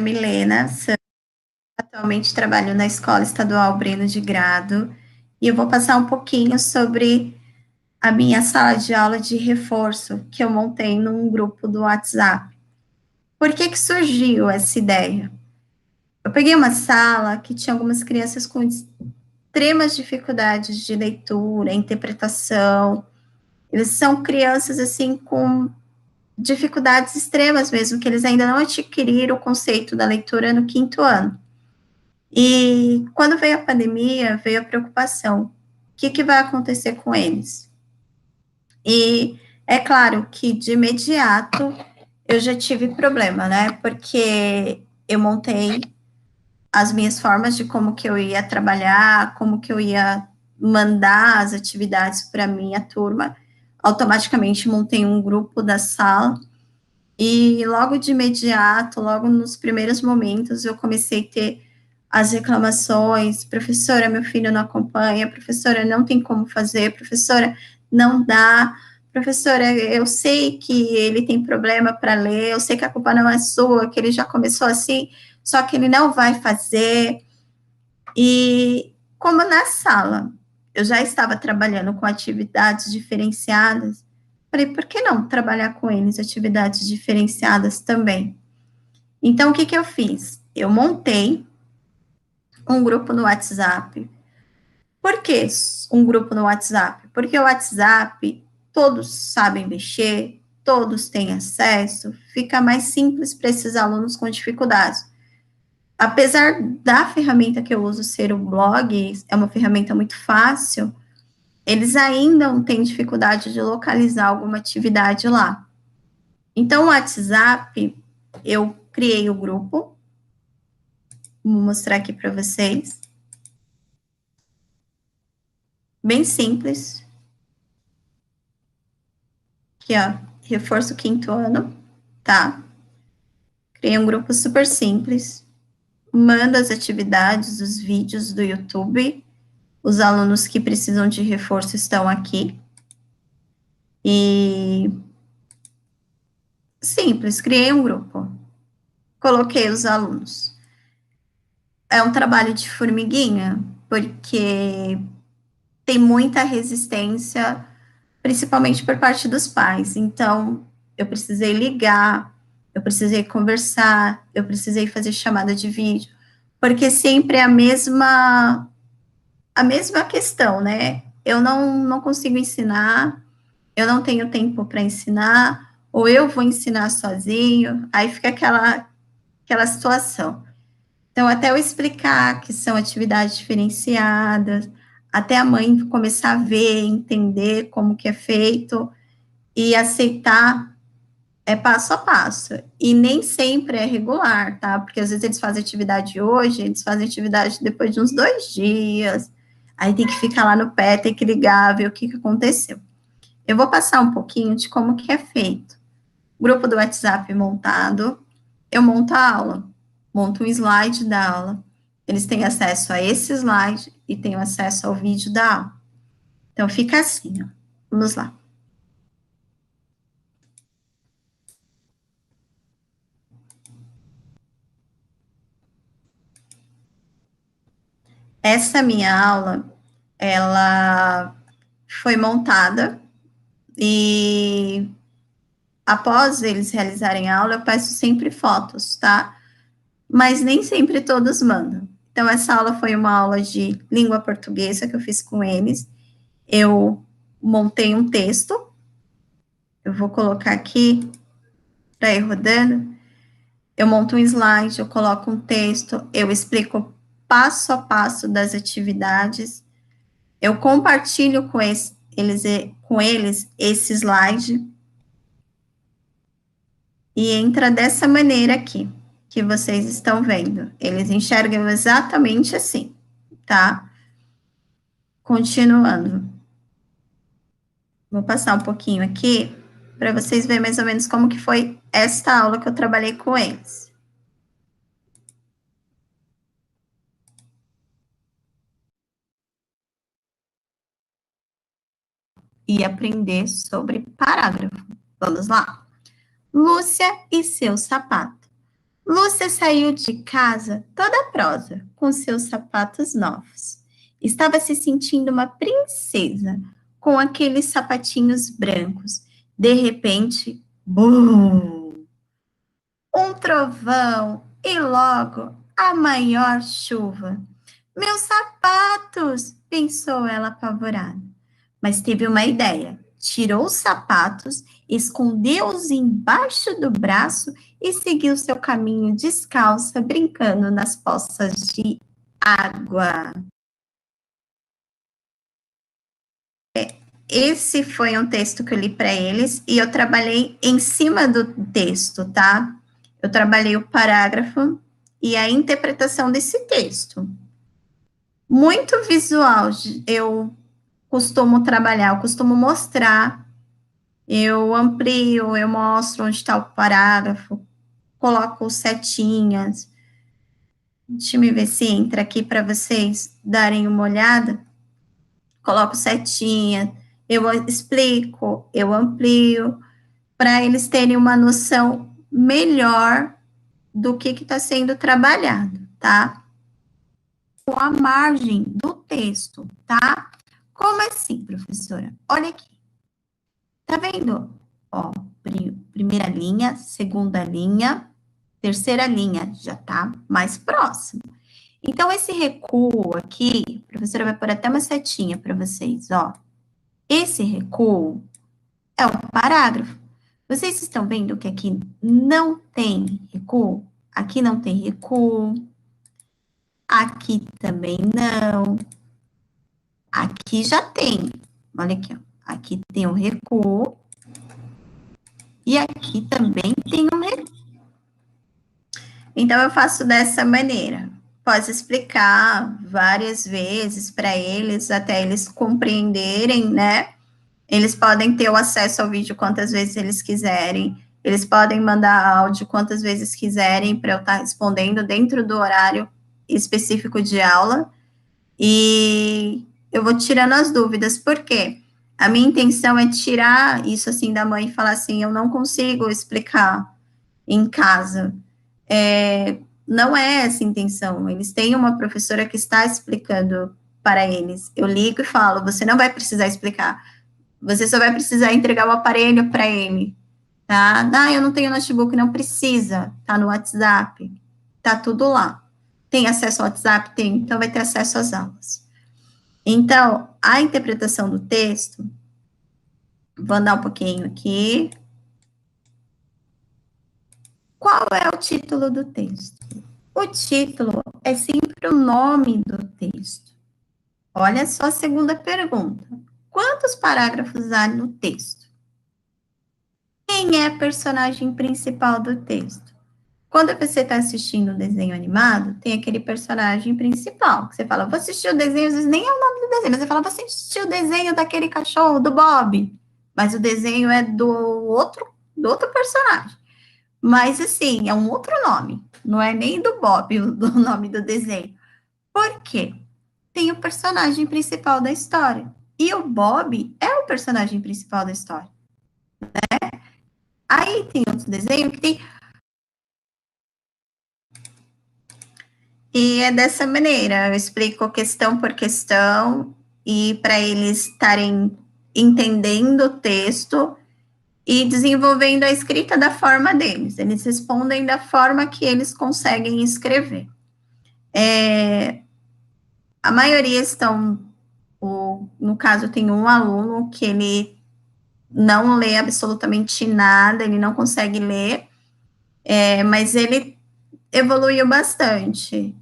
Milena, atualmente trabalho na Escola Estadual Breno de Grado e eu vou passar um pouquinho sobre a minha sala de aula de reforço que eu montei num grupo do WhatsApp. Por que que surgiu essa ideia? Eu peguei uma sala que tinha algumas crianças com extremas dificuldades de leitura, interpretação. Eles são crianças assim com dificuldades extremas mesmo, que eles ainda não adquiriram o conceito da leitura no 5º ano. E quando veio a pandemia, veio a preocupação. O que, que vai acontecer com eles? E é claro que de imediato eu já tive problema, né? Porque eu montei as minhas formas de como que eu ia trabalhar, como que eu ia mandar as atividades para minha turma. Automaticamente montei um grupo da sala e logo de imediato, logo nos primeiros momentos, eu comecei a ter as reclamações, professora, meu filho não acompanha, professora, não tem como fazer, professora, não dá, professora, eu sei que ele tem problema para ler, eu sei que a culpa não é sua, que ele já começou assim, só que ele não vai fazer. E como na sala eu já estava trabalhando com atividades diferenciadas, falei, por que não trabalhar com eles atividades diferenciadas também? Então, o que que eu fiz? Eu montei um grupo no WhatsApp. Por que um grupo no WhatsApp? Porque o WhatsApp, todos sabem mexer, todos têm acesso, fica mais simples para esses alunos com dificuldades. Apesar da ferramenta que eu uso ser o blog, é uma ferramenta muito fácil, eles ainda não têm dificuldade de localizar alguma atividade lá. Então, o WhatsApp, eu criei o grupo, vou mostrar aqui para vocês. Bem simples. Aqui, ó, reforço 5º ano, tá? Criei um grupo super simples. Mando as atividades, os vídeos do YouTube. Os alunos que precisam de reforço estão aqui. E simples, criei um grupo. Coloquei os alunos. É um trabalho de formiguinha, porque tem muita resistência, principalmente por parte dos pais. Então, eu precisei ligar, eu precisei conversar, eu precisei fazer chamada de vídeo, porque sempre é a mesma questão, né? Eu não consigo ensinar, eu não tenho tempo para ensinar, ou eu vou ensinar sozinho, aí fica aquela situação. Então, até eu explicar que são atividades diferenciadas, até a mãe começar a ver, entender como que é feito e aceitar, é passo a passo. E nem sempre é regular, tá? Porque às vezes eles fazem atividade hoje, eles fazem atividade depois de uns 2 dias, aí tem que ficar lá no pé, tem que ligar, ver o que aconteceu. Eu vou passar um pouquinho de como que é feito. Grupo do WhatsApp montado, eu monto a aula, monto um slide da aula, eles têm acesso a esse slide e têm acesso ao vídeo da aula. Então, fica assim, ó. Vamos lá. Essa minha aula, ela foi montada e após eles realizarem a aula, eu peço sempre fotos, tá? Mas nem sempre todos mandam. Então, essa aula foi uma aula de língua portuguesa que eu fiz com eles. Eu montei um texto, eu vou colocar aqui para ir rodando. Eu monto um slide, eu coloco um texto, eu explico passo a passo das atividades, eu compartilho com eles esse slide e entra dessa maneira aqui, que vocês estão vendo. Eles enxergam exatamente assim, tá? Continuando. Vou passar um pouquinho aqui para vocês verem mais ou menos como que foi esta aula que eu trabalhei com eles. E aprender sobre parágrafo. Vamos lá. Lúcia e seu sapato. Lúcia saiu de casa toda prosa, com seus sapatos novos. Estava se sentindo uma princesa, com aqueles sapatinhos brancos. De repente, bum! Um trovão e logo a maior chuva. Meus sapatos! Pensou ela apavorada. Mas teve uma ideia. Tirou os sapatos, escondeu-os embaixo do braço e seguiu seu caminho descalça, brincando nas poças de água. Esse foi um texto que eu li para eles e eu trabalhei em cima do texto, tá? Eu trabalhei o parágrafo e a interpretação desse texto. Muito visual, eu costumo trabalhar, eu costumo mostrar, eu amplio, eu mostro onde está o parágrafo, coloco setinhas. Deixa eu ver se entra aqui para vocês darem uma olhada. Coloco setinha, eu explico, eu amplio, para eles terem uma noção melhor do que está sendo trabalhado, tá? Com a margem do texto, tá? Como assim, professora? Olha aqui. Tá vendo? Ó, primeira linha, segunda linha, terceira linha, já tá mais próximo. Então, esse recuo aqui, a professora vai pôr até uma setinha para vocês, ó. Esse recuo é um parágrafo. Vocês estão vendo que aqui não tem recuo? Aqui não tem recuo. Aqui também não. Aqui já tem. Olha aqui, ó. Aqui tem um recuo. E aqui também tem um recuo. Então, eu faço dessa maneira. Posso explicar várias vezes para eles, até eles compreenderem, né? Eles podem ter o acesso ao vídeo quantas vezes eles quiserem. Eles podem mandar áudio quantas vezes quiserem para eu estar respondendo dentro do horário específico de aula. E eu vou tirando as dúvidas. Por quê? A minha intenção é tirar isso assim da mãe e falar assim, eu não consigo explicar em casa. Não é essa a intenção. Eles têm uma professora que está explicando para eles. Eu ligo e falo, você não vai precisar explicar. Você só vai precisar entregar o aparelho para ele, tá? Ah, eu não tenho notebook, não precisa. Tá no WhatsApp. Tá tudo lá. Tem acesso ao WhatsApp? Tem. Então, vai ter acesso às aulas. Então, a interpretação do texto, vou andar um pouquinho aqui. Qual é o título do texto? O título é sempre o nome do texto. Olha só a segunda pergunta. Quantos parágrafos há no texto? Quem é a personagem principal do texto? Quando você está assistindo um desenho animado, tem aquele personagem principal, que você fala, vou assistir o desenho, às vezes nem é o nome do desenho, mas você fala, vou assistir o desenho daquele cachorro, do Bob, mas o desenho é do outro personagem. Mas, assim, é um outro nome, não é nem do Bob, o nome do desenho. Por quê? Tem o personagem principal da história. E o Bob é o personagem principal da história. Né? Aí tem outro desenho que tem. E é dessa maneira, eu explico questão por questão, e para eles estarem entendendo o texto e desenvolvendo a escrita da forma deles. Eles respondem da forma que eles conseguem escrever. A maioria estão, no caso, tem um aluno que ele não lê absolutamente nada, ele não consegue ler, mas ele evoluiu bastante.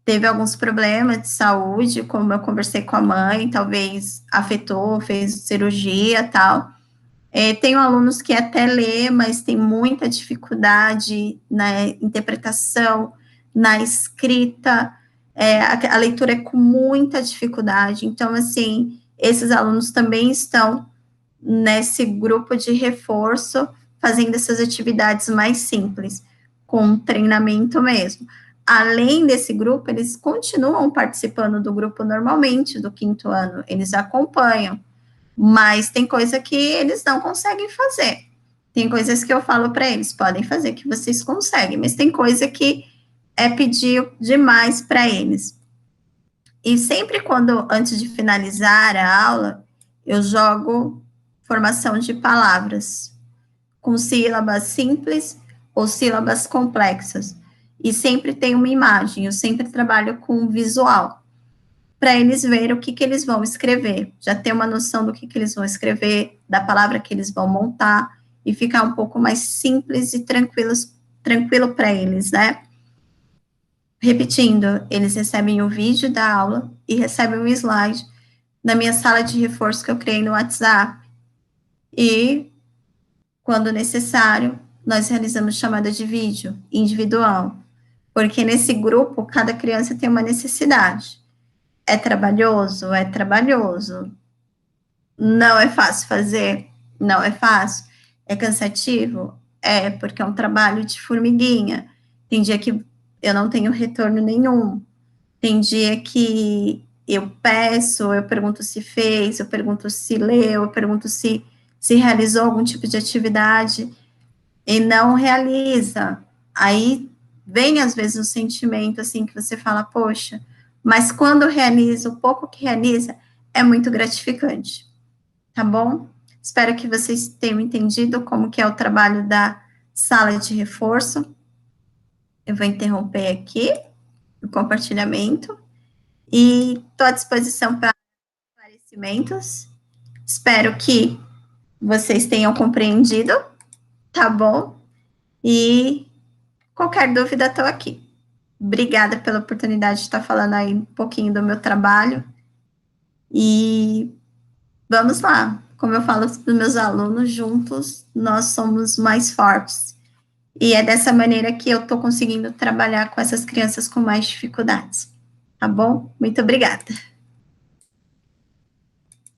Teve alguns problemas de saúde, como eu conversei com a mãe, talvez afetou, fez cirurgia, tal. Tenho alunos que até lê, mas tem muita dificuldade na interpretação, na escrita, a leitura é com muita dificuldade. Então, assim, esses alunos também estão nesse grupo de reforço, fazendo essas atividades mais simples, com treinamento mesmo. Além desse grupo, eles continuam participando do grupo normalmente, do quinto ano, eles acompanham, mas tem coisa que eles não conseguem fazer. Tem coisas que eu falo para eles, podem fazer que vocês conseguem, mas tem coisa que é pedir demais para eles. E sempre quando, antes de finalizar a aula, eu jogo formação de palavras com sílabas simples ou sílabas complexas. E sempre tem uma imagem, eu sempre trabalho com visual, para eles verem o que, que eles vão escrever, já ter uma noção do que eles vão escrever, da palavra que eles vão montar, e ficar um pouco mais simples e tranquilo para eles, né? Repetindo, eles recebem o vídeo da aula e recebem um slide na minha sala de reforço que eu criei no WhatsApp. E, quando necessário, nós realizamos chamada de vídeo individual, porque nesse grupo, cada criança tem uma necessidade. É trabalhoso? É trabalhoso. Não é fácil fazer? Não é fácil. É cansativo? É, porque é um trabalho de formiguinha. Tem dia que eu não tenho retorno nenhum. Tem dia que eu peço, eu pergunto se fez, eu pergunto se leu, eu pergunto se realizou algum tipo de atividade e não realiza. Aí vem, às vezes, um sentimento assim que você fala, poxa, mas quando realiza, o pouco que realiza é muito gratificante, tá bom? Espero que vocês tenham entendido como que é o trabalho da sala de reforço. Eu vou interromper aqui o compartilhamento e estou à disposição para esclarecimentos. Espero que vocês tenham compreendido, tá bom? E qualquer dúvida, estou aqui. Obrigada pela oportunidade de estar falando aí um pouquinho do meu trabalho. E vamos lá. Como eu falo para os meus alunos, juntos nós somos mais fortes. E é dessa maneira que eu estou conseguindo trabalhar com essas crianças com mais dificuldades. Tá bom? Muito obrigada.